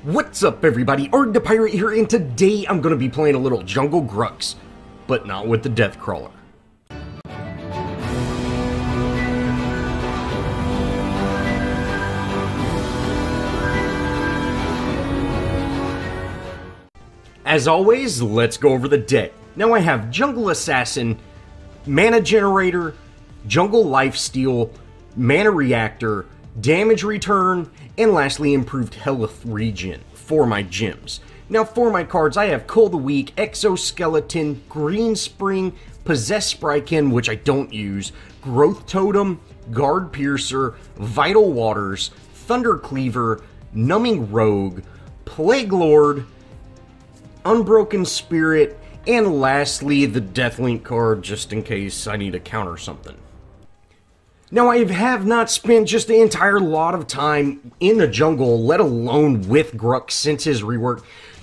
What's up everybody, Arrg the Pirate here, and today I'm going to be playing a little Jungle Grux, but not with the Death Crawler. As always, let's go over the deck. Now I have Jungle Assassin, Mana Generator, Jungle Lifesteal, Mana Reactor, Damage Return, and lastly Improved Health Regen for my gems. Now for my cards, I have Cull the Weak, Exoskeleton, Green Spring, Possess Sprykin, which I don't use, Growth Totem, Guard Piercer, Vital Waters, Thunder Cleaver, Numbing Rogue, Plague Lord, Unbroken Spirit, and lastly the Deathlink card just in case I need to counter something. Now, I have not spent just the entire lot of time in the jungle, let alone with Grux, since his rework.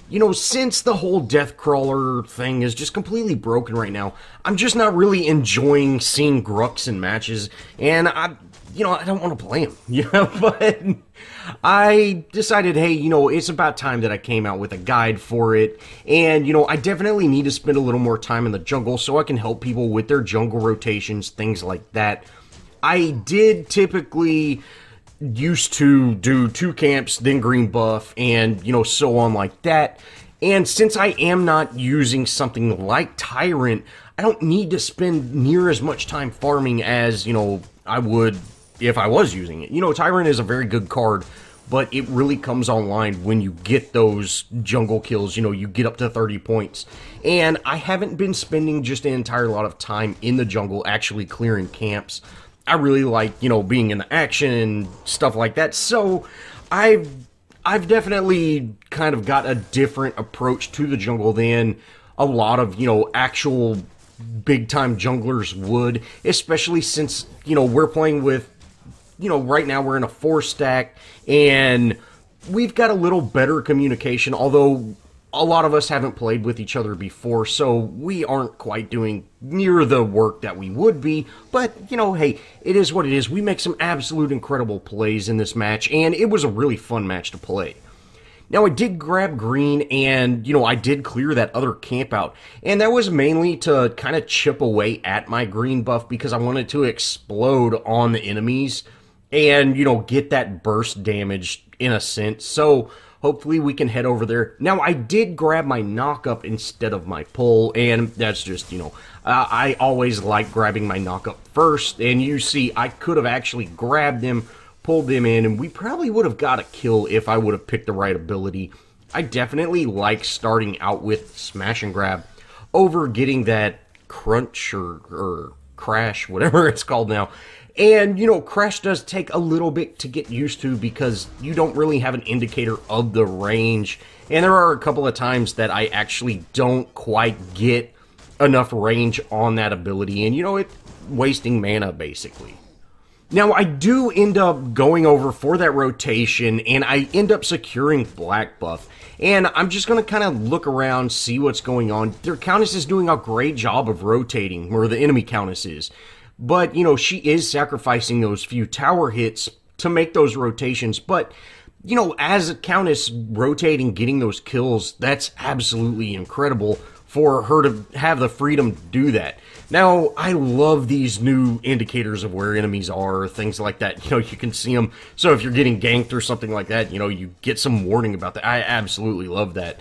You know, since the whole Death Crawler thing is just completely broken right now, I'm just not really enjoying seeing Grux in matches, and I don't want to play him, but I decided, hey, it's about time that I came out with a guide for it, and, I definitely need to spend a little more time in the jungle so I can help people with their jungle rotations, things like that. I did typically used to do 2 camps, then green buff, and, so on like that. And since I am not using something like Tyrant, I don't need to spend near as much time farming as, I would if I was using it. Tyrant is a very good card, but it really comes online when you get those jungle kills, you get up to 30 points. And I haven't been spending just an entire lot of time in the jungle actually clearing camps. I really like, being in the action and stuff like that, so I've definitely kind of got a different approach to the jungle than a lot of, actual big-time junglers would, especially since, we're playing with, right now we're in a 4-stack, and we've got a little better communication, although a lot of us haven't played with each other before, so we aren't quite doing near the work that we would be, but, hey, it is what it is. We make some absolute incredible plays in this match, and it was a really fun match to play. Now, I did grab green, and, I did clear that other camp out, and that was mainly to kind of chip away at my green buff because I wanted to explode on the enemies and, get that burst damage in a sense, so hopefully we can head over there. Now, I did grab my knock-up instead of my pull, and that's just, I always like grabbing my knock-up first, and you see, I could have actually grabbed them, pulled them in, and we probably would have got a kill if I would have picked the right ability. I definitely like starting out with Smash and Grab over getting that Crunch or Crash, whatever it's called now. And, Crash does take a little bit to get used to because you don't really have an indicator of the range. And there are a couple of times that I actually don't quite get enough range on that ability. And, it's wasting mana, basically. Now, I do end up going over for that rotation, and I end up securing black buff. And I'm just going to kind of look around, see what's going on. Their Countess is doing a great job of rotating, or the enemy Countess is. But, she is sacrificing those few tower hits to make those rotations. But, as a Countess rotating, getting those kills, that's absolutely incredible for her to have the freedom to do that. Now, I love these new indicators of where enemies are, things like that. You can see them. So if you're getting ganked or something like that, you get some warning about that. I absolutely love that.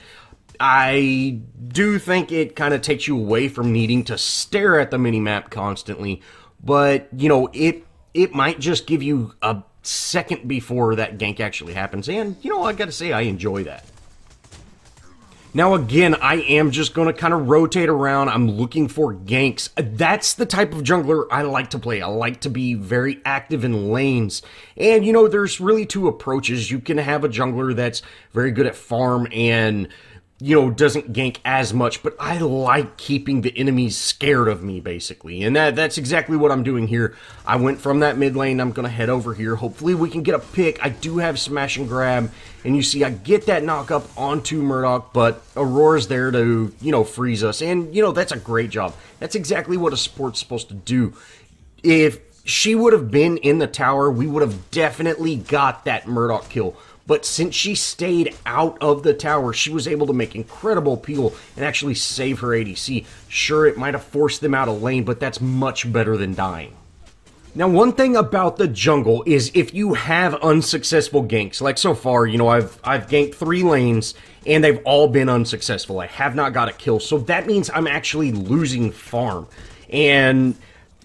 I do think it kind of takes you away from needing to stare at the minimap constantly. But, it might just give you a second before that gank actually happens. And, I gotta say, I enjoy that. Now, again, I am just going to kind of rotate around. I'm looking for ganks. That's the type of jungler I like to play. I like to be very active in lanes. And, there's really 2 approaches. You can have a jungler that's very good at farm and, doesn't gank as much, but I like keeping the enemies scared of me, basically. And that's exactly what I'm doing here. I went from that mid lane, I'm going to head over here. Hopefully we can get a pick. I do have Smash and Grab, and you see I get that knock up onto Murdoch, but Aurora's there to, freeze us. And, that's a great job. That's exactly what a support's supposed to do. If she would have been in the tower, we would have definitely got that Murdoch kill. but since she stayed out of the tower, she was able to make incredible appeal and actually save her ADC. Sure, it might have forced them out of lane, but that's much better than dying. Now, one thing about the jungle is if you have unsuccessful ganks, like so far, you know, I've ganked 3 lanes, and they've all been unsuccessful. I have not got a kill, so that means I'm actually losing farm. And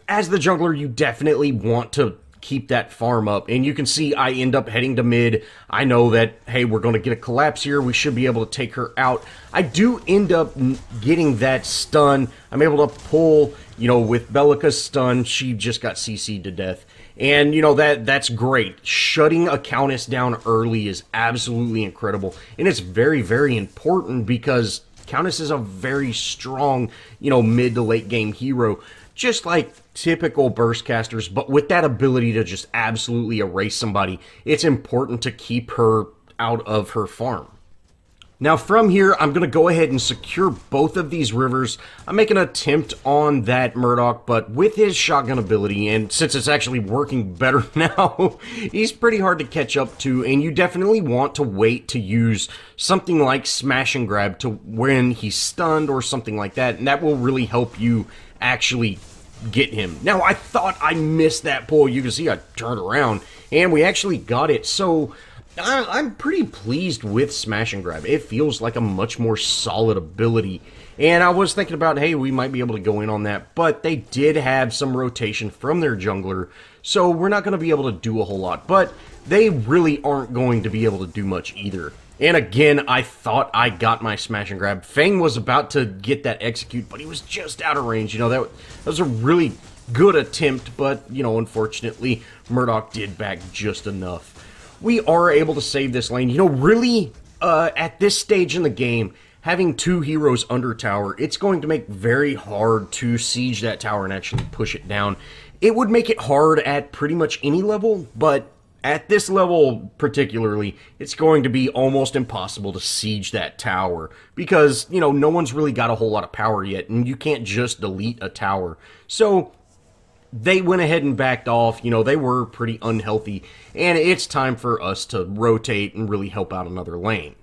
as the jungler, you definitely want to keep that farm up. And you can see I end up heading to mid. I know that, hey, we're going to get a collapse here. We should be able to take her out. I do end up getting that stun. I'm able to pull, you know, with Bellica's stun. She just got CC'd to death. And, you know, that's great. Shutting a Countess down early is absolutely incredible. And it's very, very important because Countess is a very strong, you know, mid to late game hero. Just like typical burst casters, but with that ability to just absolutely erase somebody, it's important to keep her out of her farm. Now from here, I'm going to go ahead and secure both of these rivers. I'm making an attempt on that Murdoch, but with his shotgun ability, and since it's actually working better now, he's pretty hard to catch up to, and you definitely want to wait to use something like smash and grab to when he's stunned or something like that, and that will really help you actually get him. Now, I thought I missed that pull. You can see I turned around, and we actually got it, so I'm pretty pleased with smash and grab. It feels like a much more solid ability, and I was thinking about, hey, we might be able to go in on that, but they did have some rotation from their jungler, so we're not going to be able to do a whole lot, but they really aren't going to be able to do much either. And again, I thought I got my smash and grab. Fang was about to get that execute, but he was just out of range. You know, that was a really good attempt, but, you know, unfortunately, Murdoch did back just enough. We are able to save this lane. You know, really, at this stage in the game, having 2 heroes under tower, it's going to make very hard to siege that tower and actually push it down. It would make it hard at pretty much any level, but at this level particularly, it's going to be almost impossible to siege that tower because, you know, no one's really got a whole lot of power yet, and you can't just delete a tower. So they went ahead and backed off. You know, they were pretty unhealthy, and it's time for us to rotate and really help out another lane.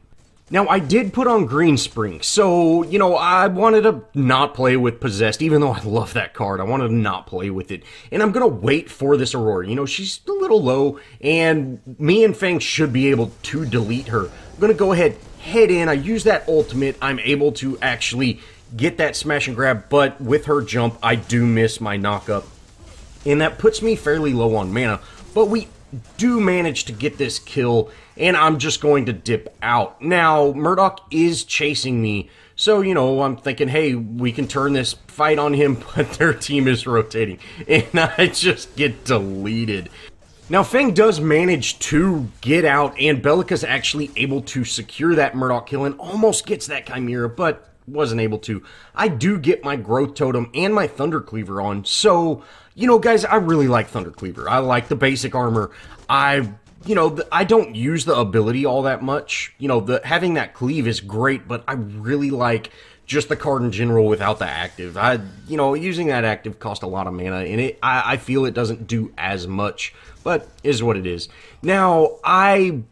Now, I did put on Green Spring, so, you know, I wanted to not play with Possessed, even though I love that card. I wanted to not play with it, and I'm going to wait for this Aurora. You know, she's a little low, and me and Fang should be able to delete her. I'm going to go ahead, head in, I use that ultimate, I'm able to actually get that smash and grab, but with her jump, I do miss my knockup, and that puts me fairly low on mana, but we do manage to get this kill, and I'm just going to dip out. Now, Murdoch is chasing me, so, you know, I'm thinking, hey, we can turn this fight on him, but their team is rotating, and I just get deleted. Now, Fang does manage to get out, and Bellica's actually able to secure that Murdoch kill and almost gets that Chimera, but wasn't able to. I do get my Growth Totem and my Thunder Cleaver on, so, you know, guys, I really like Thunder Cleaver. I like the basic armor. I don't use the ability all that much. You know, having that cleave is great, but I really like just the card in general without the active. You know, using that active cost a lot of mana, and I feel it doesn't do as much, but is what it is. Now, I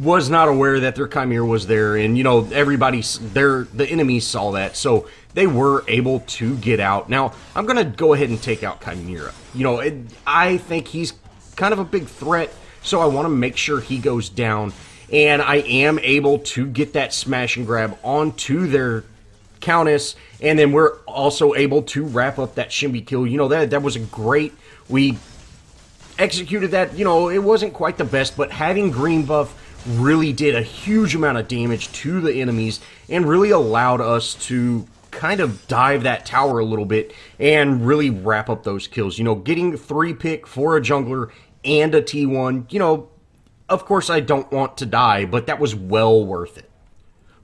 was not aware that their Chimera was there, and, you know, the enemies saw that, so they were able to get out. Now, I'm going to go ahead and take out Chimera. You know, I think he's kind of a big threat, so I want to make sure he goes down, and I am able to get that smash and grab onto their Countess, and then we're also able to wrap up that Shimby kill. You know, that was a great, we executed that. You know, it wasn't quite the best, but having green buff really did a huge amount of damage to the enemies and really allowed us to kind of dive that tower a little bit and really wrap up those kills. You know, getting 3-pick for a jungler and a T1, you know, of course I don't want to die, but that was well worth it.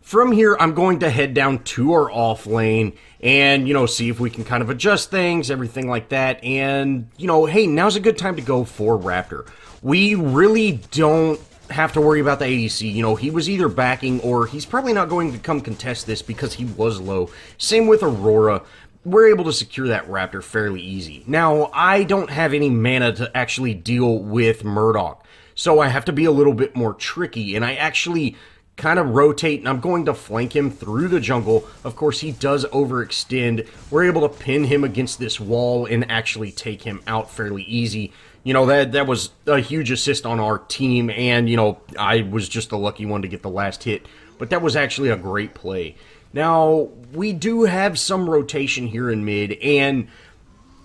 From here, I'm going to head down to our off lane and, you know, see if we can kind of adjust things, everything like that. And, you know, hey, now's a good time to go for Raptor. We really don't have to worry about the ADC. You know, he was either backing or he's probably not going to come contest this because he was low. Same with Aurora. We're able to secure that Raptor fairly easy. Now, I don't have any mana to actually deal with Murdoch. So I have to be a little bit more tricky, and I actually kind of rotate, and I'm going to flank him through the jungle. Of course, he does overextend. We're able to pin him against this wall and actually take him out fairly easy. You know, that was a huge assist on our team, and, you know, I was just the lucky one to get the last hit. But that was actually a great play. Now, we do have some rotation here in mid, and,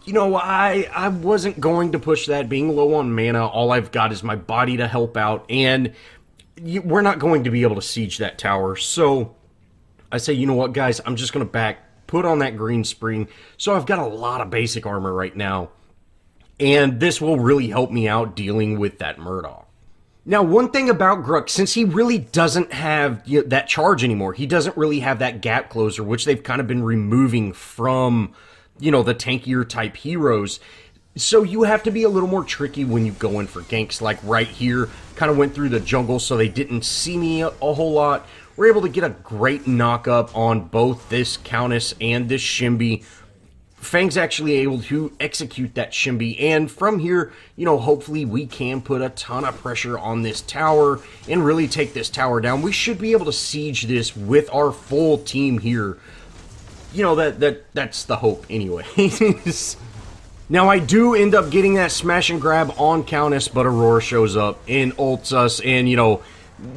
you know, I wasn't going to push that. Being low on mana, all I've got is my body to help out, and we're not going to be able to siege that tower. So I say, you know what, guys, I'm just going to put on that green spring. So I've got a lot of basic armor right now, and this will really help me out dealing with that Murdoch. Now, one thing about Grux, since he really doesn't have that charge anymore, he doesn't really have that gap closer, which they've kind of been removing from, you know, the tankier type heroes. So you have to be a little more tricky when you go in for ganks, like right here. Kind of went through the jungle so they didn't see me a whole lot. We're able to get a great knock-up on both this Countess and this Shimby. Fang's actually able to execute that Shimby, and from here, you know, hopefully we can put a ton of pressure on this tower and really take this tower down. We should be able to siege this with our full team here. You know, that's the hope anyways. Now, I do end up getting that smash and grab on Countess, but Aurora shows up and ults us, and, you know,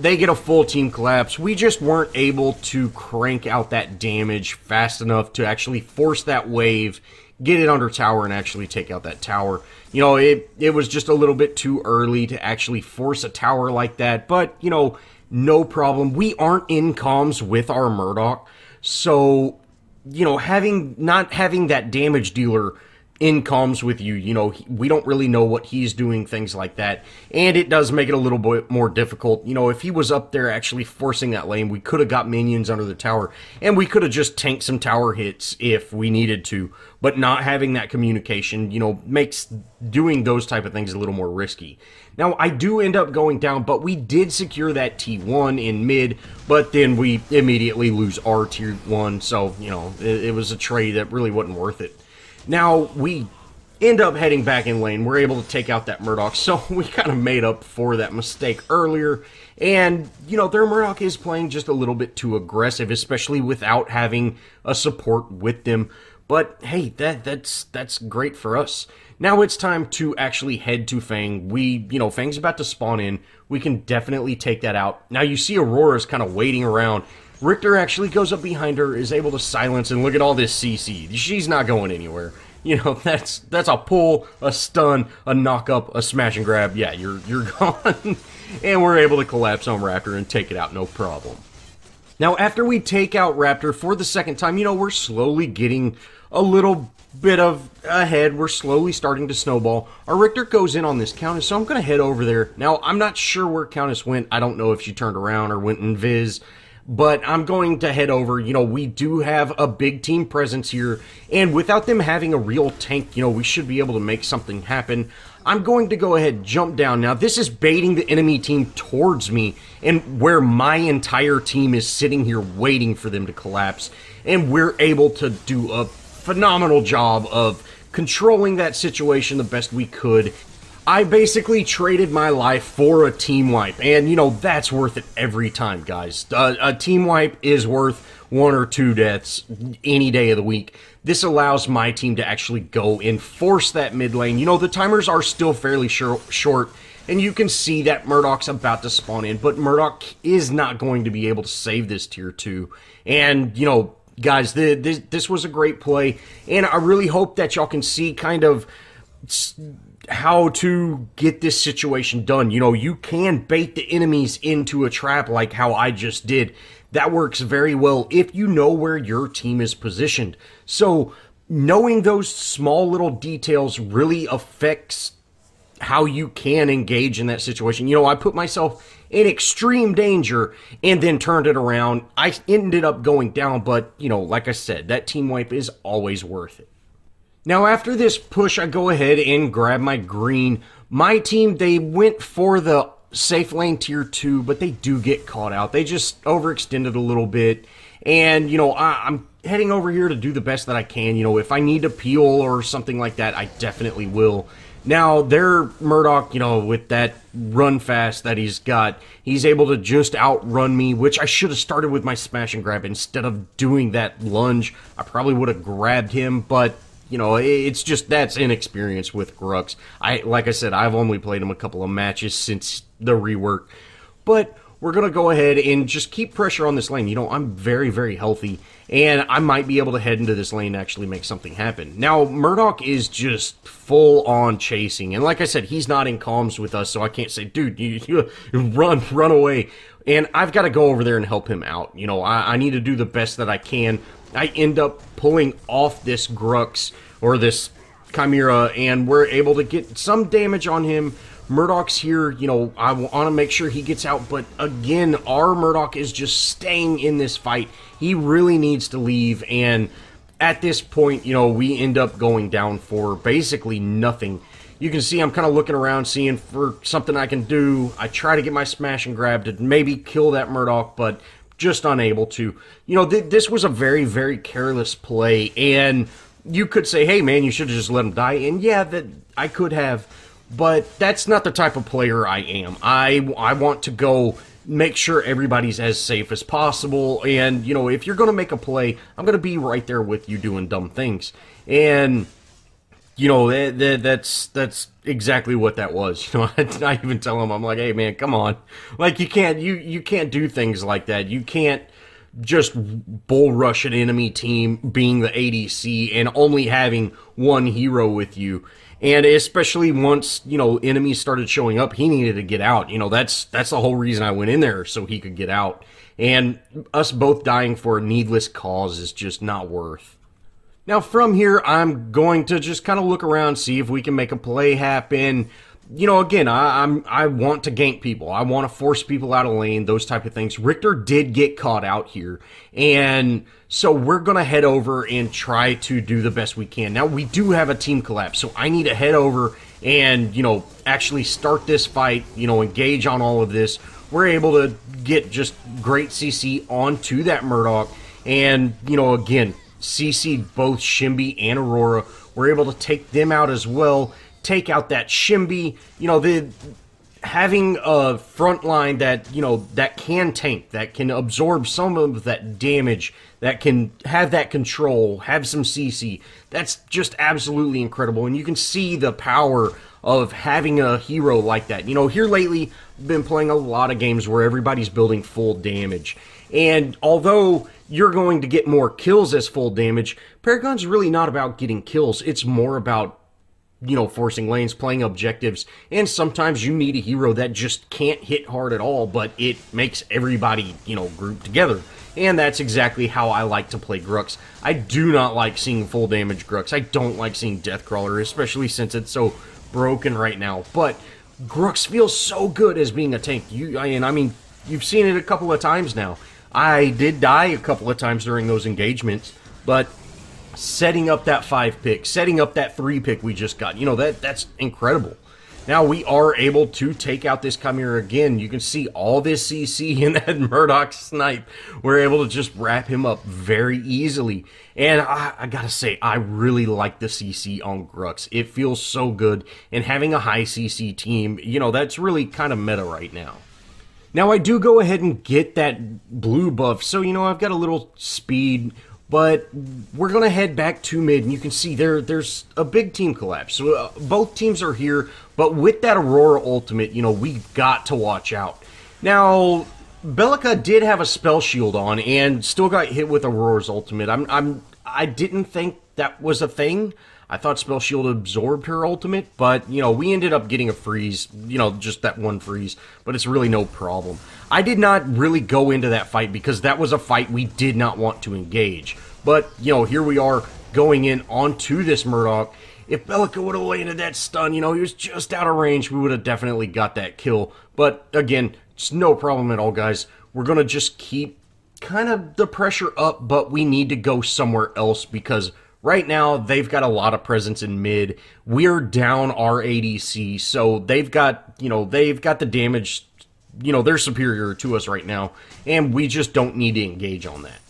they get a full team collapse. We just weren't able to crank out that damage fast enough to actually force that wave, get it under tower, and actually take out that tower. You know, it was just a little bit too early to actually force a tower like that, but, you know, no problem. We aren't in comms with our Murdoch, so, you know, not having that damage dealer in comms with you, you know, we don't really know what he's doing, things like that, and it does make it a little bit more difficult. You know, if he was up there actually forcing that lane, we could have got minions under the tower, and we could have just tanked some tower hits if we needed to, but not having that communication, you know, makes doing those type of things a little more risky. Now, I do end up going down, but we did secure that T1 in mid, but then we immediately lose our tier 1, so, you know, it was a trade that really wasn't worth it. Now, we end up heading back in lane. We're able to take out that Murdoch, so we kind of made up for that mistake earlier. And, you know, their Murdoch is playing just a little bit too aggressive, especially without having a support with them. But, hey, that's great for us. Now it's time to actually head to Fang. You know, Fang's about to spawn in. We can definitely take that out. Now, you see Aurora's kind of waiting around. Richter actually goes up behind her, is able to silence, and look at all this CC. She's not going anywhere. You know, that's a pull, a stun, a knock-up, a smash and grab. Yeah, you're gone. And we're able to collapse on Raptor and take it out, no problem. Now, after we take out Raptor for the second time, you know, we're slowly getting a little bit of ahead. We're slowly starting to snowball. Our Richter goes in on this Countess, so I'm going to head over there. Now, I'm not sure where Countess went. I don't know if she turned around or went in Viz. But I'm going to head over. You know, we do have a big team presence here, and without them having a real tank, you know, we should be able to make something happen. I'm going to go ahead and jump down. Now, this is baiting the enemy team towards me, and where my entire team is sitting here waiting for them to collapse, and we're able to do a phenomenal job of controlling that situation the best we could. I basically traded my life for a team wipe, and, you know, that's worth it every time, guys. A team wipe is worth 1 or 2 deaths any day of the week. This allows my team to actually go and force that mid lane. You know, the timers are still fairly short, and you can see that Murdoch's about to spawn in, but Murdoch is not going to be able to save this tier 2. And, you know, guys, this was a great play, and I really hope that y'all can see kind of how to get this situation done. You know, you can bait the enemies into a trap like how I just did. That works very well if you know where your team is positioned. So, knowing those small little details really affects how you can engage in that situation. You know, I put myself in extreme danger and then turned it around. I ended up going down, but, you know, like I said, that team wipe is always worth it. Now, after this push, I go ahead and grab my green. My team, they went for the safe lane tier 2, but they do get caught out. They just overextended a little bit. And, you know, I'm heading over here to do the best that I can. You know, if I need to peel or something like that, I definitely will. Now, their Murdoch, you know, with that run fast that he's got, he's able to just outrun me, which I should have started with my smash and grab. Instead of doing that lunge, I probably would have grabbed him, but, you know, it's just, that's inexperience with Grux. Like I said, I've only played him a couple of matches since the rework, but we're going to go ahead and just keep pressure on this lane. You know, I'm very, very healthy, and I might be able to head into this lane and actually make something happen. Now, Murdoch is just full-on chasing, and like I said, he's not in comms with us, so I can't say, dude, you run away. And I've got to go over there and help him out. You know, I need to do the best that I can. I end up pulling off this Grux, or this Chimera, and we're able to get some damage on him. Murdoch's here, you know, I want to make sure he gets out, but again, our Murdoch is just staying in this fight. He really needs to leave, and at this point, you know, we end up going down for basically nothing. You can see I'm kind of looking around, seeing for something I can do. I try to get my smash and grab to maybe kill that Murdoch, but just unable to. You know, this was a very, very careless play, and you could say, hey, man, you should have just let him die, and yeah, that I could have. But that's not the type of player I am. I want to go make sure everybody's as safe as possible. And, you know, if you're going to make a play, I'm going to be right there with you doing dumb things. And, you know, that's exactly what that was. You know, I even tell him, I'm like, hey, man, come on. Like, you can't do things like that. You can't just bull rush an enemy team being the ADC and only having one hero with you. And especially once, you know, enemies started showing up, he needed to get out. You know, that's the whole reason I went in there, so he could get out. And us both dying for a needless cause is just not worth. Now from here, I'm going to just kind of look around, see if we can make a play happen. You know, again, I want to gank people. I want to force people out of lane, those type of things. Richter did get caught out here, and so we're going to head over and try to do the best we can. Now, we do have a team collapse, so I need to head over and, you know, actually start this fight, you know, engage on all of this. We're able to get just great CC onto that Murdoch, and, you know, again, CC'd both Shimby and Aurora. We're able to take them out as well. Take out that Shimby, you know, having a front line that, you know, that can tank, that can absorb some of that damage, that can have that control, have some CC, that's just absolutely incredible. And you can see the power of having a hero like that. You know, here lately, I've been playing a lot of games where everybody's building full damage. And although you're going to get more kills as full damage, Paragon's really not about getting kills. It's more about, you know, forcing lanes, playing objectives, and sometimes you need a hero that just can't hit hard at all, but it makes everybody, you know, group together. And that's exactly how I like to play Grux. I do not like seeing full damage Grux. I don't like seeing Deathcrawler, especially since it's so broken right now. But Grux feels so good as being a tank. I mean, you've seen it a couple of times now. I did die a couple of times during those engagements, but setting up that 5-pick, setting up that 3-pick we just got, you know, that's incredible. Now we are able to take out this Chimera again. You can see all this CC in that Murdoch snipe. We're able to just wrap him up very easily. And I gotta say, I really like the CC on Grux. It feels so good. And having a high CC team, you know, that's really kind of meta right now. Now I do go ahead and get that blue buff. So, you know, I've got a little speed. But we're going to head back to mid, and you can see there's a big team collapse. So both teams are here, but with that Aurora ultimate, you know, we got to watch out. Now, Bellica did have a spell shield on and still got hit with Aurora's ultimate. I didn't think that was a thing. I thought spell shield absorbed her ultimate, but, you know, we ended up getting a freeze, you know, just that one freeze, but it's really no problem. I did not really go into that fight because that was a fight we did not want to engage. But, you know, here we are going in onto this Murdoch. If Bellica would have landed that stun, you know, he was just out of range, we would have definitely got that kill. But, again, it's no problem at all, guys. We're going to just keep kind of the pressure up, but we need to go somewhere else because right now, they've got a lot of presence in mid. We're down our ADC, so they've got, you know, they've got the damage. You know, they're superior to us right now, and we just don't need to engage on that.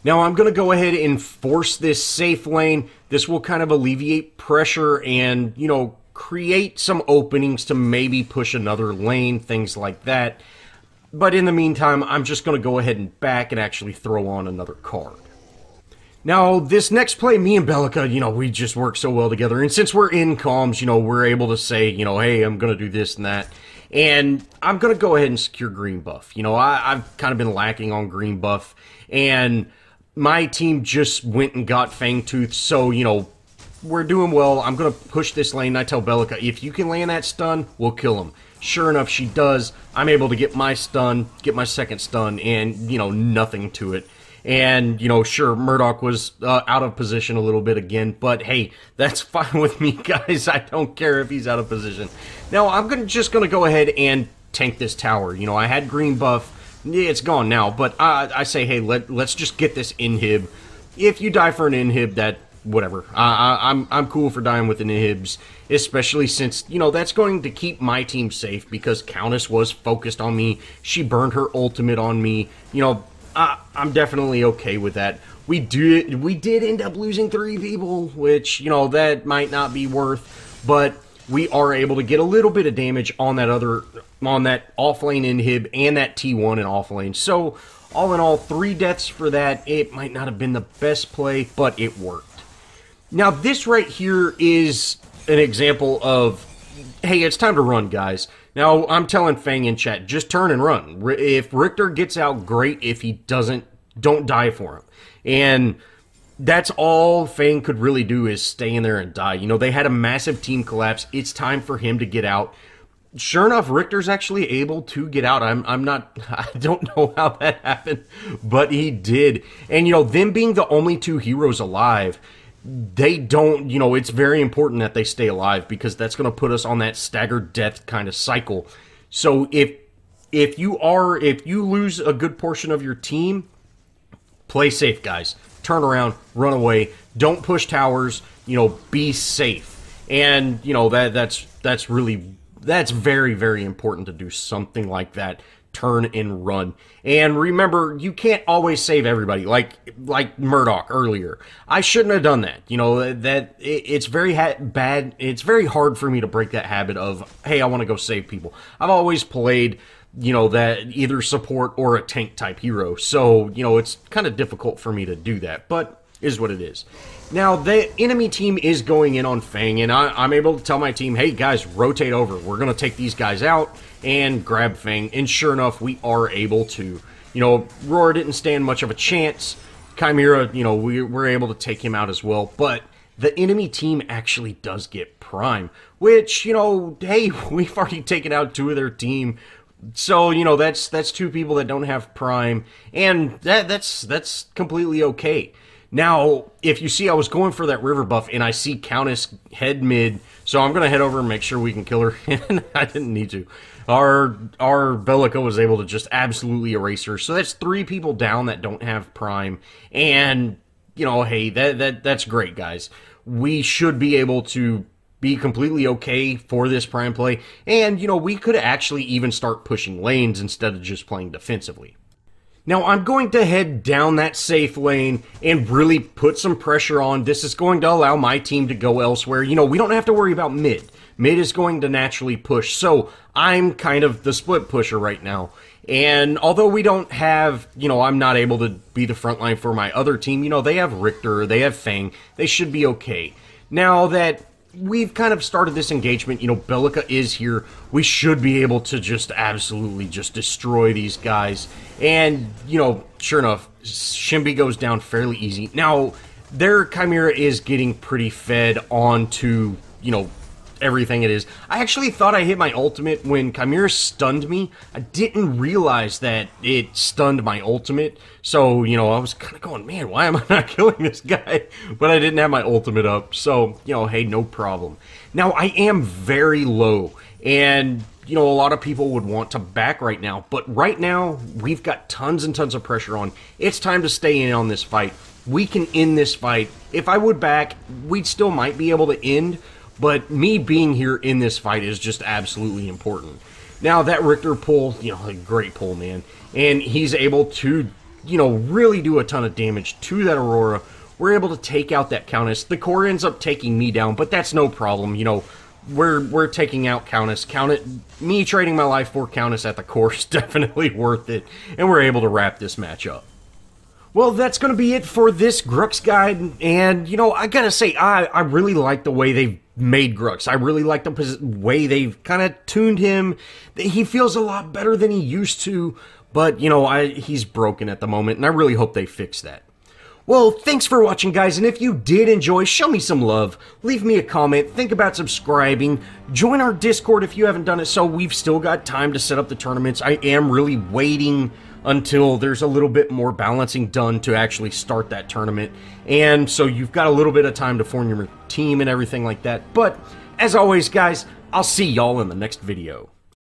Now, I'm going to go ahead and force this safe lane. This will kind of alleviate pressure and, you know, create some openings to maybe push another lane, things like that. But in the meantime, I'm just going to go ahead and back and actually throw on another card. Now, this next play, me and Belica, we just work so well together. And since we're in comms, we're able to say, hey, I'm going to do this and that. And I'm going to go ahead and secure green buff. I've kind of been lacking on green buff. And my team just went and got Fangtooth. So, we're doing well. I'm going to push this lane. And I tell Belica, if you can land that stun, we'll kill him. Sure enough, she does. I'm able to get my stun, get my second stun, and, nothing to it. And, sure, Murdoch was out of position a little bit again, but hey, that's fine with me, guys. I don't care if he's out of position. Now, I'm just going to go ahead and tank this tower. I had green buff. It's gone now, but I say, hey, let's just get this inhib. If you die for an inhib, that, whatever. I'm cool for dying with an inhibs, especially since, that's going to keep my team safe because Countess was focused on me. She burned her ultimate on me. I'm definitely okay with that. We did end up losing 3 people, which, that might not be worth, but we are able to get a little bit of damage on that off lane inhib and that T1 and off lane. So, all in all, 3 deaths for that. It might not have been the best play, but it worked. Now, this right here is an example of, hey, it's time to run, guys. Now, I'm telling Fang in chat, just turn and run. If Richter gets out, great. If he doesn't, don't die for him. And that's all Fang could really do is stay in there and die. They had a massive team collapse. It's time for him to get out. Sure enough, Richter's actually able to get out. I don't know how that happened, but he did. And, them being the only 2 heroes alive, they don't, it's very important that they stay alive because that's going to put us on that staggered death kind of cycle. So if you lose a good portion of your team, play safe, guys. Turn around, run away. Don't push towers. Be safe. And that's very, very important to do something like that. Turn and run. And remember, you can't always save everybody, like Murdoch earlier. I shouldn't have done that. It's very bad. It's very hard for me to break that habit of, hey, I want to go save people. I've always played, that either support or a tank type hero. So, it's kind of difficult for me to do that, but is what it is. Now, the enemy team is going in on Fang, and I'm able to tell my team, hey, guys, rotate over. We're going to take these guys out and grab Fang, and sure enough, we are able to. Roar didn't stand much of a chance. Chimera, we're able to take him out as well, but the enemy team actually does get Prime, which, hey, we've already taken out 2 of their team. So, that's 2 people that don't have Prime, and that's completely okay. Now, if you see, I was going for that river buff, and I see Countess head mid, so I'm going to head over and make sure we can kill her, and I didn't need to. Our Belica was able to just absolutely erase her, so that's 3 people down that don't have Prime, and, hey, that's great, guys. We should be able to be completely okay for this Prime play, and, we could actually even start pushing lanes instead of just playing defensively. Now, I'm going to head down that safe lane and really put some pressure on. This is going to allow my team to go elsewhere. We don't have to worry about mid. Mid is going to naturally push, so I'm kind of the split pusher right now. And although we don't have, I'm not able to be the front line for my other team, they have Richter, they have Fang, they should be okay. Now that we've kind of started this engagement, Belica is here, we should be able to just absolutely just destroy these guys. And, sure enough, Shimby goes down fairly easy. Now, their Chimera is getting pretty fed onto, everything it is. I actually thought I hit my ultimate when Chimera stunned me. I didn't realize that it stunned my ultimate. So, I was kind of going, man, why am I not killing this guy? But I didn't have my ultimate up. So, hey, no problem. Now, I am very low. And, a lot of people would want to back right now. But right now, we've got tons and tons of pressure on. It's time to stay in on this fight. We can end this fight. If I would back, we still might be able to end. But me being here in this fight is just absolutely important. Now, that Richter pull, a great pull, man. And he's able to, really do a ton of damage to that Aurora. We're able to take out that Countess. The core ends up taking me down, but that's no problem. we're taking out Countess. Me trading my life for Countess at the core is definitely worth it, and we're able to wrap this match up. Well, that's going to be it for this Grux guide, and, you know, I gotta say, I really like the way they've made Grux. I really like the way they've kind of tuned him. He feels a lot better than he used to, but, you know, he's broken at the moment, and I really hope they fix that. Well, thanks for watching, guys, and if you did enjoy, show me some love, leave me a comment, think about subscribing, join our Discord if you haven't done it so. We've still got time to set up the tournaments. I am really waiting until there's a little bit more balancing done to actually start that tournament, and so you've got a little bit of time to form your team and everything like that. But, as always, guys, I'll see y'all in the next video.